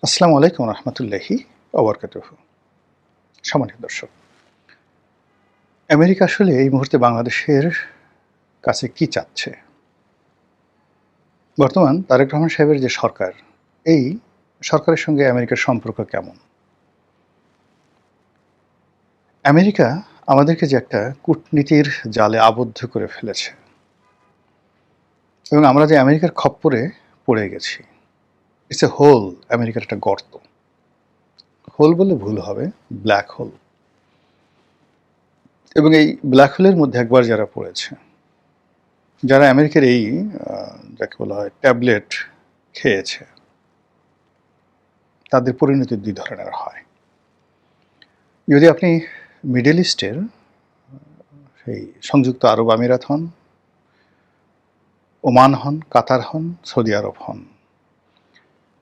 আসসালামু আলাইকুম রহমতুল্লাহি ওবরকাতুহু। সম্মানিত দর্শক, আমেরিকা আসলে এই মুহূর্তে বাংলাদেশের কাছে কি চাচ্ছে? বর্তমান তারেক রহমান সাহেবের যে সরকার, এই সরকারের সঙ্গে আমেরিকার সম্পর্ক কেমন? আমেরিকা আমাদেরকে যে একটা কূটনীতির জালে আবদ্ধ করে ফেলেছে এবং আমরা যে আমেরিকার খপ্পরে পড়ে গেছি। ইটস এ হোল, আমেরিকার একটা গর্ত। হোল বললে ভুল হবে, ব্ল্যাক হোল। এবং এই ব্ল্যাক হোলের মধ্যে একবার যারা পড়েছে, যারা আমেরিকার এই যাকে বলা হয় ট্যাবলেট খেয়েছে, তাদের পরিণতি দুই ধরনের হয়। যদি আপনি মিডল ইস্টের সেই সংযুক্ত আরব আমিরাত হন, ওমান হন, কাতার হন, সৌদি আরব হন,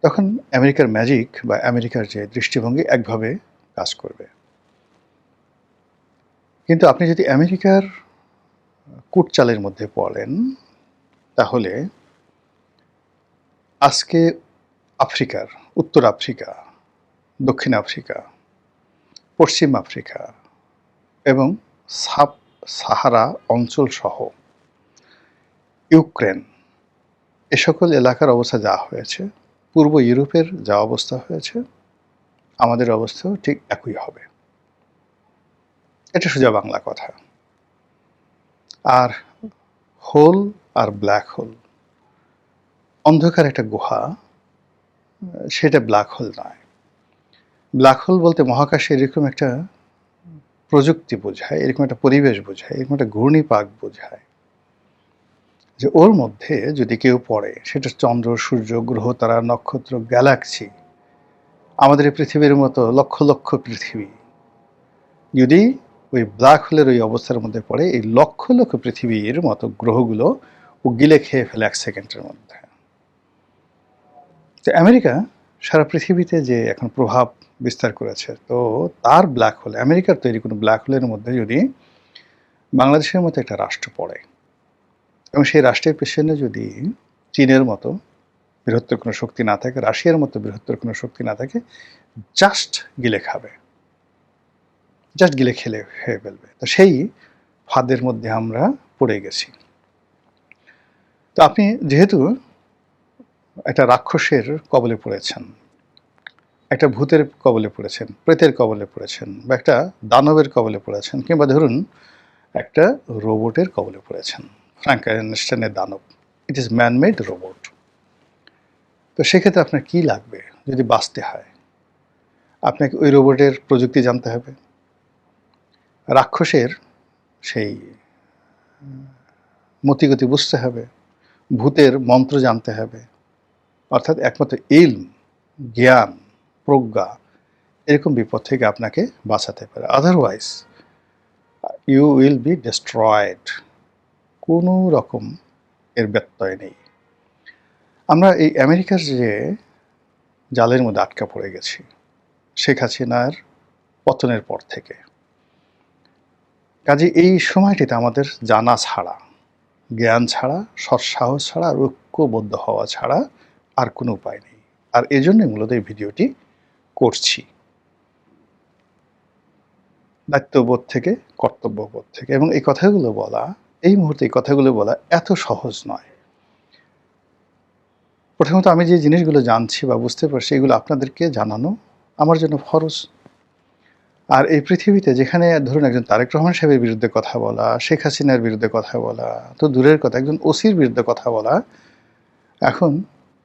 তখন আমেরিকার ম্যাজিক বা আমেরিকার যে দৃষ্টিভঙ্গি একভাবে কাজ করবে। কিন্তু আপনি যদি আমেরিকার কূটচালের মধ্যে পড়েন, তাহলে আজকে আফ্রিকার, উত্তর আফ্রিকা, দক্ষিণ আফ্রিকা, পশ্চিম আফ্রিকা এবং সাব সাহারা অঞ্চল সহ ইউক্রেন, এ সকল এলাকার অবস্থা যা হয়েছে, পূর্ব ইউরোপের যা অবস্থা হয়েছে, আমাদের অবস্থাও ঠিক একই হবে। এটা সোজা বাংলা কথা। আর হোল আর ব্ল্যাক হোল, অন্ধকার একটা গুহা, সেটা ব্ল্যাক হোল নয়। ব্ল্যাক হোল বলতে মহাকাশে এরকম একটা প্রযুক্তি বোঝায়, এরকম একটা পরিবেশ বোঝায়, এরকম একটা ঘূর্ণিপাক বোঝায় যে ওর মধ্যে যদি কেউ পড়ে, সেটা চন্দ্র, সূর্য, গ্রহ, তারা, নক্ষত্র, গ্যালাক্সি, আমাদের এই পৃথিবীর মতো লক্ষ লক্ষ পৃথিবী যদি ওই ব্ল্যাক হোলের ওই অবস্থার মধ্যে পড়ে, এই লক্ষ লক্ষ পৃথিবীর মতো গ্রহগুলো ও গিলে খেয়ে ফেলে 1 সেকেন্ডের মধ্যে। তো আমেরিকা সারা পৃথিবীতে যে এখন প্রভাব বিস্তার করেছে, তো তার ব্ল্যাক হোল, আমেরিকার তৈরি কোনো ব্ল্যাক হোলের মধ্যে যদি বাংলাদেশের মতো একটা রাষ্ট্র পড়ে এবং সেই রাষ্ট্রের পেছনে যদি চীনের মতো বৃহত্তর কোনো শক্তি না থাকে, রাশিয়ার মতো বৃহত্তর কোনো শক্তি না থাকে, জাস্ট গিলে খাবে, জাস্ট গিলে খেয়ে ফেলবে। তো সেই ফাঁদের মধ্যে আমরা পড়ে গেছি। তো আপনি যেহেতু একটা রাক্ষসের কবলে পড়েছেন, একটা ভূতের কবলে পড়েছেন, প্রেতের কবলে পড়েছেন, বা একটা দানবের কবলে পড়েছেন, কিংবা ধরুন একটা রোবটের কবলে পড়েছেন, ফ্রাঙ্কেনস্টাইনের দানব, ইট ইজ ম্যানমেড রোবট। তো সেক্ষেত্রে আপনার কি লাগবে যদি বাঁচতে হয়? আপনাকে ওই রোবটের প্রযুক্তি জানতে হবে, রাক্ষসের সেই মতিগতি বুঝতে হবে, ভূতের মন্ত্র জানতে হবে, অর্থাৎ একমাত্র ইলম, জ্ঞান, প্রজ্ঞা এরকম বিপদ থেকে আপনাকে বাঁচাতে পারে। Otherwise you will be destroyed. কোনো রকম এর ব্যত্যয় নেই। আমরা এই আমেরিকার যে জালের মধ্যে আটকা পড়ে গেছি শেখ হাসিনার পতনের পর থেকে, কাজে এই সময়টিতে আমাদের জানা ছাড়া, জ্ঞান ছাড়া, সৎসাহস ছাড়া আর ঐক্যবদ্ধ হওয়া ছাড়া আর কোনো উপায় নেই। আর এজন্যই মূলত এই ভিডিওটি করছি, দায়িত্ববোধ থেকে, কর্তব্যবোধ থেকে। এবং এই কথাগুলো বলা, এই মুহূর্তে এই কথাগুলো বলা এত সহজ নয়। প্রথমত আমি যে জিনিসগুলো জানছি বা বুঝতে পারছি, এগুলো আপনাদেরকে জানানো আমার জন্য ফরজ। আর এই পৃথিবীতে যেখানে ধরুন একজন তারেক রহমান সাহেবের বিরুদ্ধে কথা বলা, শেখ হাসিনার বিরুদ্ধে কথা বলা তো দূরের কথা, একজন ওসির বিরুদ্ধে কথা বলা এখন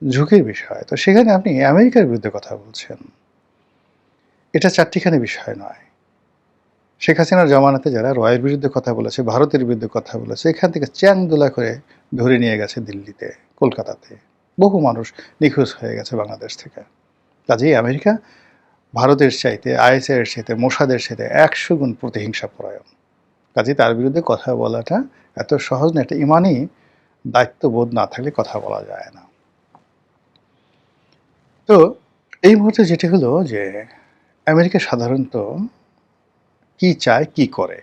ঝুঁকির বিষয়। তো সেখানে আপনি আমেরিকার বিরুদ্ধে কথা বলছেন, এটা চারটিখানি বিষয় নয়। শেখ হাসিনার জমানাতে যারা রয়ের বিরুদ্ধে কথা বলেছে, ভারতের বিরুদ্ধে কথা বলেছে, এখান থেকে চ্যাংদোলা করে ধরে নিয়ে গেছে দিল্লিতে, কলকাতাতে। বহু মানুষ নিখোঁজ হয়ে গেছে বাংলাদেশ থেকে। কাজেই আমেরিকা ভারতের চাইতে, আইএসআইয়ের চাইতে, মোসাদের চাইতে 100 গুণ প্রতিহিংসা পরায়ণ। কাজেই তার বিরুদ্ধে কথা বলাটা এত সহজ না। একটা ইমানই দায়িত্ববোধ না থাকলে কথা বলা যায় না। তো এই মুহূর্তে যেটি হলো যে আমেরিকা সাধারণত কি চায়, কি করে,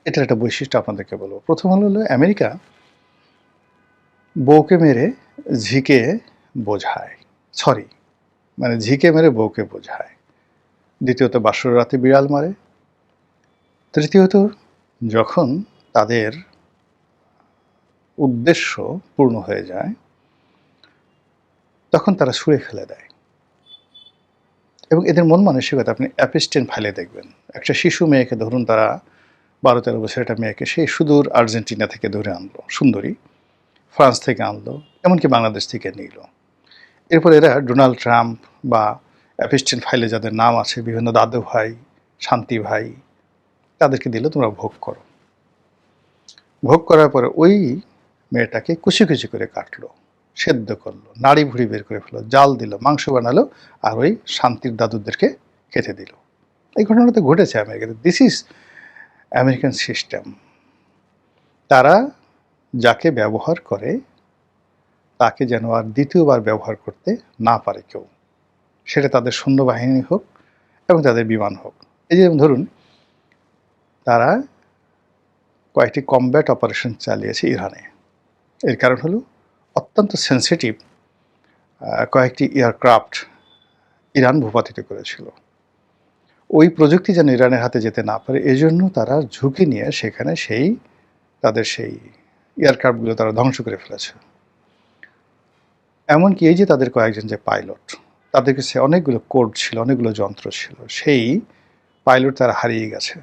এটার একটা বৈশিষ্ট্য আপনাদেরকে বলবো। প্রথম হলো আমেরিকা বউকে মেরে ঝিকে বোঝায়, সরি, মানে ঝিকে মেরে বউকে বোঝায়। দ্বিতীয়ত বাসর রাতে বিড়াল মারে। তৃতীয়ত যখন তাদের উদ্দেশ্য পূর্ণ হয়ে যায় তখন তারা ছুঁড়ে ফেলে দেয়। এবং এদের মন মানসিকতা আপনি অ্যাপস্টেন ফাইলে দেখবেন। একটা শিশু মেয়েকে ধরুন, তারা 12-13 বছরের একটা মেয়েকে সেই সুদূর আর্জেন্টিনা থেকে ধরে আনলো, সুন্দরী, ফ্রান্স থেকে আনলো, এমনকি বাংলাদেশ থেকে নিল। এরপর এরা ডোনাল্ড ট্রাম্প বা অ্যাপস্টেন ফাইলে যাদের নাম আছে, বিভিন্ন দাদু ভাই, শান্তি ভাই, তাদেরকে দিল, তোমরা ভোগ করো। ভোগ করার পরে ওই মেয়েটাকে কুচি কুচি করে কাটলো, সেদ্ধ করলো, নাড়ি ভুড়ি বের করে ফেলো, জাল দিল, মাংস বানালো, আর ওই শান্তির দাদুদেরকে খেতে দিল। এই ঘটনাটা ঘটেছে আমেরিকাতে। This is American system. তারা যাকে ব্যবহার করে তাকে যেন আর দ্বিতীয়বার ব্যবহার করতে না পারে কেউ, সেটা তাদের সৈন্যবাহিনী হোক এবং তাদের বিমান হোক। এই যে ধরুন, তারা কয়েকটি কমব্যাট অপারেশন চালিয়েছে ইরানে। এর কারণ হলো অত্যন্ত সেন্সিটিভ কয়েকটি এয়ারক্রাফট ইরান ভূপাতিত করেছিল। ওই প্রযুক্তি যেন ইরানের হাতে যেতে না পারে, এজন্য তারা ঝুঁকি নিয়ে সেখানে তাদের সেই এয়ারক্রাফটগুলো তারা ধ্বংস করে ফেলেছে। এমনকি এই যে তাদের কয়েকজন যে পাইলট, তাদের কাছে অনেকগুলো কোড ছিল, অনেকগুলো যন্ত্র ছিল, সেই পাইলট তারা হারিয়ে গেছে।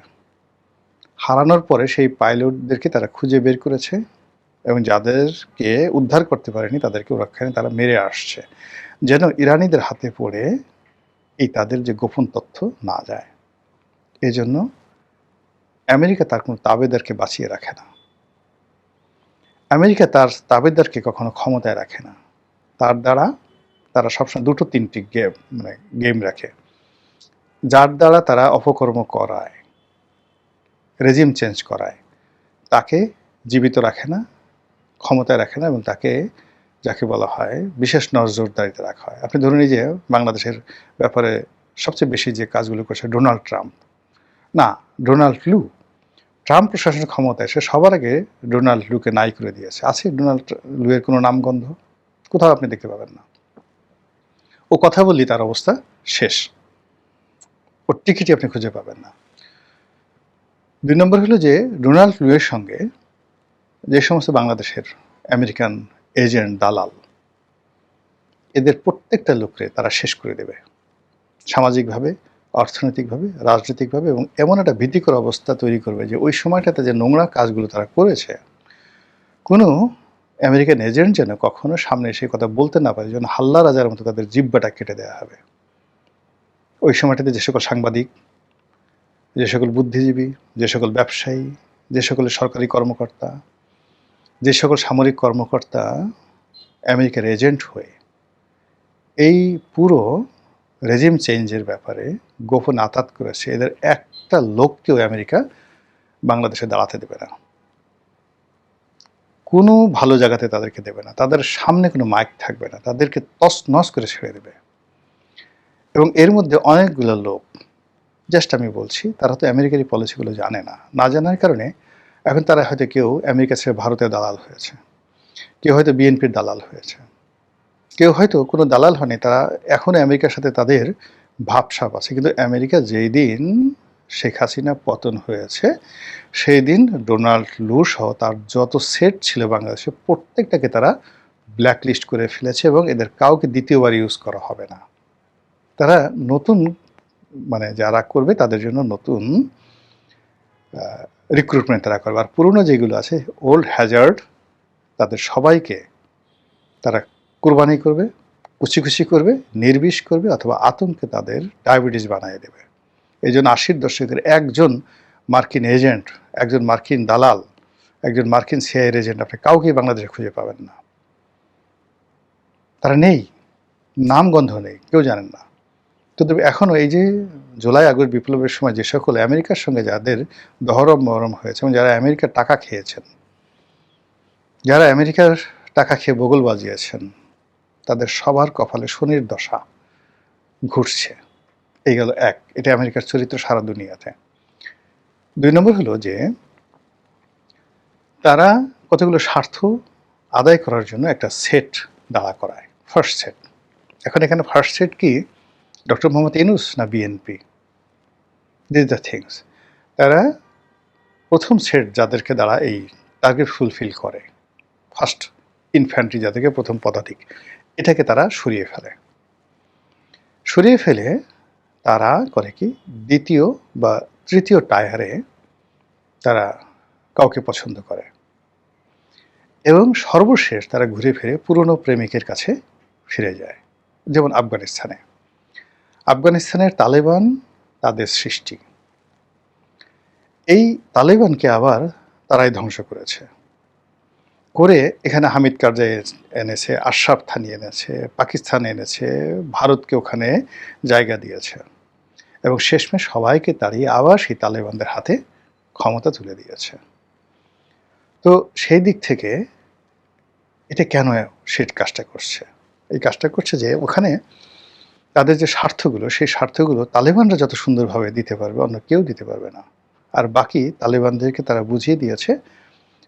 হারানোর পরে সেই পাইলটদেরকে তারা খুঁজে বের করেছে এবং যাদেরকে উদ্ধার করতে পারেনি তাদেরকে ওখানে তারা মেরে আসছে, যেন ইরানিদের হাতে পড়ে এই তাদের যে গোপন তথ্য না যায়। এজন্য আমেরিকা তার কোনো তাবেদারকে বাঁচিয়ে রাখে না। আমেরিকা তার তাবেদারকে কখনো ক্ষমতায় রাখে না। তার দ্বারা তারা সবসময় 2-3টি গেম রাখে। যার দ্বারা তারা অপকর্ম করায়, রেজিম চেঞ্জ করায়, তাকে জীবিত রাখে না, ক্ষমতায় রাখে না, এবং তাকে, যাকে বলা হয়, বিশেষ নজরদারিতে রাখা হয়। আপনি ধরুন, এই যে বাংলাদেশের ব্যাপারে সবচেয়ে বেশি যে কাজগুলো করছে ডোনাল্ড ট্রাম্প, না ডোনাল্ড লু, ট্রাম্প প্রশাসনের ক্ষমতায় সে সবার আগে ডোনাল্ড লুকে নাই করে দিয়েছে। আছে ডোনাল্ড লুয়ের কোনো নামগন্ধ? কোথাও আপনি দেখতে পাবেন না। ও কথা বললি তার অবস্থা শেষ, ওর টিকিটই আপনি খুঁজে পাবেন না। 2 নম্বর হলো যে ডোনাল্ড লুয়ের সঙ্গে যে সমস্ত বাংলাদেশের আমেরিকান এজেন্ট, দালাল, এদের প্রত্যেকটা লোকরে তারা শেষ করে দেবে, সামাজিকভাবে, অর্থনৈতিকভাবে, রাজনৈতিকভাবে, এবং এমন একটা ভীতিকর অবস্থা তৈরি করবে যে ওই সময়টাতে যে নোংরা কাজগুলো তারা করেছে, কোনো আমেরিকান এজেন্ট যেন কখনো সামনে এসে কথা বলতে না পারে, যেন হাল্লা রাজার মতো তাদের জিহ্বাটা কেটে দেওয়া হবে। ওই সময়টাতে যে সকল সাংবাদিক, যে সকল বুদ্ধিজীবী, যে সকল ব্যবসায়ী, যে সকল সরকারি কর্মকর্তা, যে সকল সামরিক কর্মকর্তা আমেরিকার এজেন্ট হয়ে এই পুরো রেজিম চেঞ্জের ব্যাপারে গোপন আতাত করেছে, এদের একটা লোককেও আমেরিকা বাংলাদেশে দাঁড়াতে দেবে না, কোনো ভালো জায়গাতে তাদেরকে দেবে না, তাদের সামনে কোনো মাইক থাকবে না, তাদেরকে তছনছ করে ছেড়ে দেবে। এবং এর মধ্যে অনেকগুলো লোক, জাস্ট আমি বলছি, তারা তো আমেরিকার পলিসিগুলো জানে না। না জানার কারণে এখন তারা হয়তো কেউ আমেরিকা ছেড়ে ভারতের দালাল হয়েছে, কেউ হয়তো বিএনপির দালাল হয়েছে, কেউ হয়তো কোনো দালাল হয়নি, তারা এখনও আমেরিকার সাথে তাদের ভাবসাব আছে। কিন্তু আমেরিকা যেই দিন শেখ হাসিনা পতন হয়েছে, সেই দিন ডোনাল্ড লু সহ তার যত সেট ছিল বাংলাদেশে, প্রত্যেকটাকে তারা ব্ল্যাকলিস্ট করে ফেলেছে এবং এদের কাউকে দ্বিতীয়বার ইউজ করা হবে না। তারা নতুন, মানে যারা করবে তাদের জন্য নতুন রিক্রুটমেন্ট তারা করবে, আর পুরনো যেগুলো আছে ওল্ড হ্যাজার্ড, তাদের সবাইকে তারা কোরবানি করবে, কুচি কুচি করবে, নির্বিষ করবে, অথবা আতঙ্কে তাদের ডায়াবেটিস বানিয়ে দেবে। এই জন্য 80-র দশকের একজন মার্কিন এজেন্ট, একজন মার্কিন দালাল, একজন মার্কিন সিআইএর এজেন্ট আপনি কাউকেই বাংলাদেশে খুঁজে পাবেন না। তারা নেই, নামগন্ধ নেই, কেউ জানেন না। কিন্তু এখনও এই যে জুলাই আগস্ট বিপ্লবের সময় যে সকল আমেরিকার সঙ্গে যাদের দহরম মহরম হয়েছে এবং যারা আমেরিকার টাকা খেয়েছেন, যারা আমেরিকার টাকা খেয়ে বগল বাজিয়েছেন, তাদের সবার কপালে শনির দশা ঘুরছে। এই গেল এক, এটা আমেরিকার চরিত্র সারা দুনিয়াতে। 2 নম্বর হলো যে তারা কতগুলো স্বার্থ আদায় করার জন্য একটা সেট দাঁড়া করায়। ফার্স্ট সেট, এখন এখানে ফার্স্ট সেট কি ডক্টর মোহাম্মদ ইউনূস না বিএনপি? This the things. তারা প্রথম সেট যাদেরকে দ্বারা এই টার্গেট ফুলফিল করে, ফার্স্ট ইনফ্যান্ট্রি যাদেরকে প্রথম পদাতিক, এটাকে তারা সরিয়ে ফেলে। সরিয়ে ফেলে তারা করে কি দ্বিতীয় বা তৃতীয় টায়ারে তারা কাউকে পছন্দ করে এবং সর্বশেষ তারা ঘুরে ফিরে পুরনো প্রেমিকের কাছে ফিরে যায়। যেমন আফগানিস্তানের তালেবান তাদের সৃষ্টি। এই তালেবানকে আবার তারাই ধ্বংস করেছে, করে এখানে হামিদ কারজাই এনেছে, আশরাফ থানি এনেছে, পাকিস্তান এনেছে, ভারতকে ওখানে জায়গা দিয়েছে এবং শেষমেশ সবাইকে তাড়িয়ে আবার সেই তালেবানদের হাতে ক্ষমতা তুলে দিয়েছে। তো সেই দিক থেকে এটা কেন সে কাজটা করছে? এই কাজটা করছে যে ওখানে তাদের যে স্বার্থগুলো, সেই স্বার্থগুলো তালেবানরা যত সুন্দরভাবে দিতে পারবে অন্য কেউ দিতে পারবে না। আর বাকি তালেবানদেরকে তারা বুঝিয়ে দিয়েছে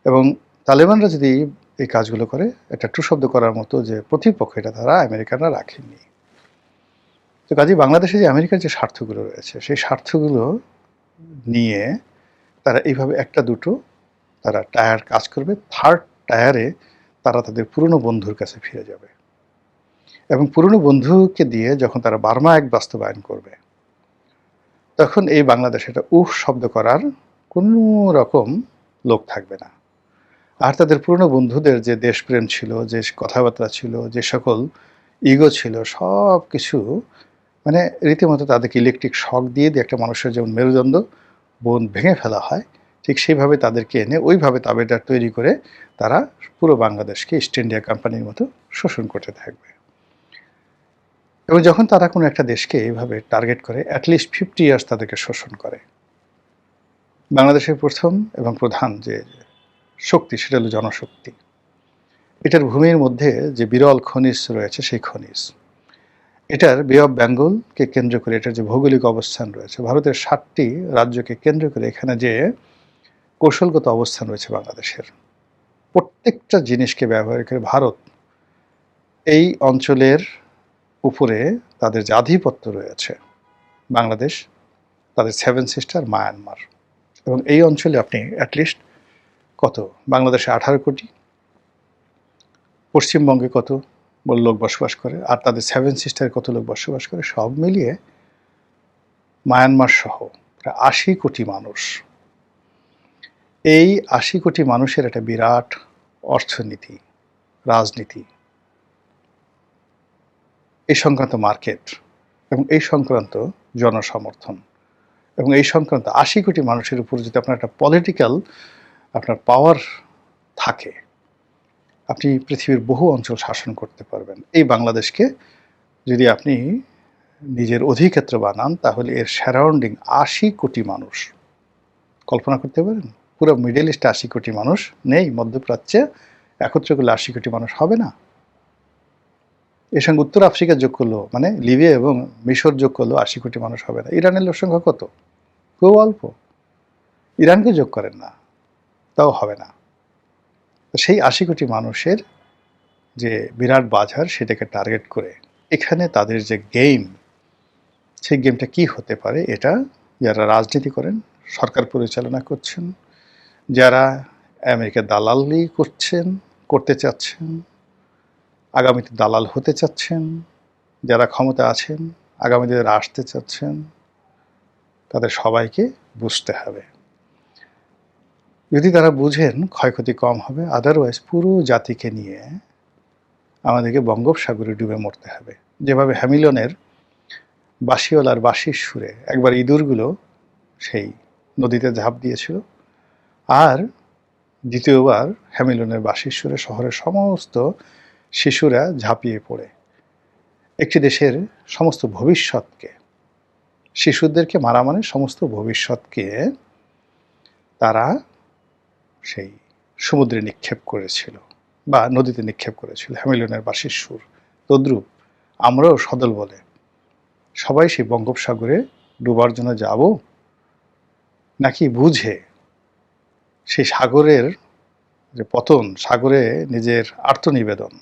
এবং তালেবানরা যদি এই কাজগুলো করে, একটা ট্রু শব্দ করার মতো যে প্রতিপক্ষ, এটা তারা আমেরিকানরা রাখেননি। তো কাজেই বাংলাদেশে যে আমেরিকার যে স্বার্থগুলো রয়েছে, সেই স্বার্থগুলো নিয়ে তারা এইভাবে একটা দুটো তারা টায়ার কাজ করবে, থার্ড টায়ারে তারা তাদের পুরনো বন্ধুর কাছে ফিরে যাবে এবং পুরনো বন্ধুকে দিয়ে যখন তারা বার্মা এক বাস্তবায়ন করবে, তখন এই বাংলাদেশে এটা শব্দ করার কোনো রকম লোক থাকবে না। আর তাদের পুরনো বন্ধুদের যে দেশপ্রেম ছিল, যে কথাবার্তা ছিল, যে সকল ইগো ছিল, সব কিছু মানে রীতিমতো তাদেরকে ইলেকট্রিক শক দিয়ে একটা মানুষের যেমন মেরুদণ্ড বোন ভেঙে ফেলা হয়, ঠিক সেইভাবে তাদেরকে এনে ওইভাবে তাবেদার তৈরি করে তারা পুরো বাংলাদেশকে ইস্ট ইন্ডিয়া কোম্পানির মতো শোষণ করতে থাকবে। এবং যখন তারা কোনো একটা দেশকে এইভাবে টার্গেট করে, অ্যাটলিস্ট 50 ইয়ার্স তাদেরকে শোষণ করে। বাংলাদেশের প্রথম এবং প্রধান যে শক্তি, সেটা হলো জনশক্তি। এটার ভূমির মধ্যে যে বিরল খনিজ রয়েছে, সেই খনিজ, এটার বে অফ বেঙ্গলকে কেন্দ্র করে এটার যে ভৌগোলিক অবস্থান রয়েছে, ভারতের 7টি রাজ্যকে কেন্দ্র করে এখানে যে কৌশলগত অবস্থান রয়েছে বাংলাদেশের, প্রত্যেকটা জিনিসকে ব্যবহার করে ভারত এই অঞ্চলের উপরে তাদের যে আধিপত্য রয়েছে, বাংলাদেশ, তাদের 7 সিস্টার, মায়ানমার, এবং এই অঞ্চলে আপনি অ্যাটলিস্ট কত, বাংলাদেশে 18 কোটি, পশ্চিমবঙ্গে কত লোক বসবাস করে, আর তাদের 7 সিস্টারে কত লোক বসবাস করে, সব মিলিয়ে মায়ানমার সহ প্রায় 80 কোটি মানুষ। এই 80 কোটি মানুষের একটা বিরাট অর্থনীতি, রাজনীতি, এই সংক্রান্ত মার্কেট এবং এই সংক্রান্ত জনসমর্থন এবং এই সংক্রান্ত 80 কোটি মানুষের উপর যদি আপনার একটা পলিটিক্যাল আপনার পাওয়ার থাকে, আপনি পৃথিবীর বহু অঞ্চল শাসন করতে পারবেন। এই বাংলাদেশকে যদি আপনি নিজের অধিক্ষেত্র বানান, তাহলে এর সারাউন্ডিং 80 কোটি মানুষ, কল্পনা করতে পারেন? পুরো মিডল ইস্টে 80 কোটি মানুষ নেই, মধ্যপ্রাচ্যে একত্রে করলে 80 কোটি মানুষ হবে না। এর সঙ্গে উত্তর আফ্রিকা যোগ করলো, মানে লিবিয়া এবং মিশর যোগ করলো, 80 কোটি মানুষ হবে না। ইরানের লোক সংখ্যা কত? খুব অল্প। ইরানকে যোগ করেন না, তাও হবে না। সেই 80 কোটি মানুষের যে বিরাট বাজার, সেটাকে টার্গেট করে এখানে তাদের যে গেম, সেই গেমটা কি হতে পারে, এটা যারা রাজনীতি করেন, সরকার পরিচালনা করছেন, যারা আমেরিকার দালালি করতে চাচ্ছেন, আগামীতে দালাল হতে চাচ্ছেন, যারা ক্ষমতা আছেন, আগামী দিনে আসতে চাচ্ছেন, তাদের সবাইকে বুঝতে হবে। যদি তারা বুঝেন, ক্ষয়ক্ষতি কম হবে, আদারওয়াইজ পুরো জাতিকে নিয়ে আমাদেরকে বঙ্গোপসাগরে ডুবে মরতে হবে। যেভাবে হ্যামিলনের বাঁশিওয়ালার বাঁশির সুরে একবার ইঁদুরগুলো সেই নদীতে ঝাঁপ দিয়েছিল, আর দ্বিতীয়বার হ্যামিলনের বাঁশির সুরে শহরের সমস্ত শিশুরা ঝাঁপিয়ে পড়ে একটি দেশের সমস্ত ভবিষ্যৎকে, শিশুদেরকে মারা মানে সমস্ত ভবিষ্যৎকে তারা সেই সমুদ্রে নিক্ষেপ করেছিল বা নদীতে নিক্ষেপ করেছিল, হ্যামিলনের বাঁশির সুর। তদ্রূপ আমরাও সদল বলে সবাই সেই বঙ্গোপসাগরে ডুবার জন্য যাব, নাকি বুঝে সেই সাগরের যে পতন, সাগরে নিজের আত্মনিবেদন,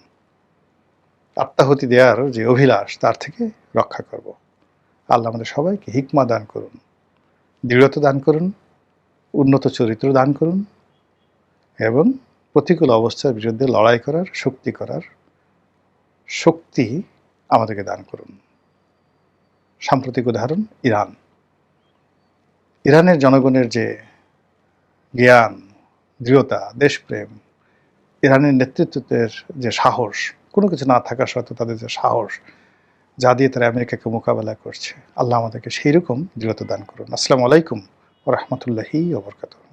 আত্মাহুতি দেওয়ার যে অভিলাষ তার থেকে রক্ষা করব। আল্লাহ আমাদের সবাইকে হিকমা দান করুন, দৃঢ়তা দান করুন, উন্নত চরিত্র দান করুন এবং প্রতিকূল অবস্থার বিরুদ্ধে লড়াই করার শক্তি আমাদেরকে দান করুন। সাম্প্রতিক উদাহরণ ইরান। ইরানের জনগণের যে জ্ঞান, দৃঢ়তা, দেশপ্রেম, ইরানের নেতৃত্বের যে সাহস, কোনো কিছু না থাকা সত্ত্বেও তাদের যে সাহস, যা দিয়ে তারা আমেরিকাকে মোকাবেলা করছে, আল্লাহ আমাদেরকে সেই রকম দৃঢ়তা দান করুন। আসসালামু আলাইকুম ওয়া রাহমাতুল্লাহি ওয়া বারাকাতুহু।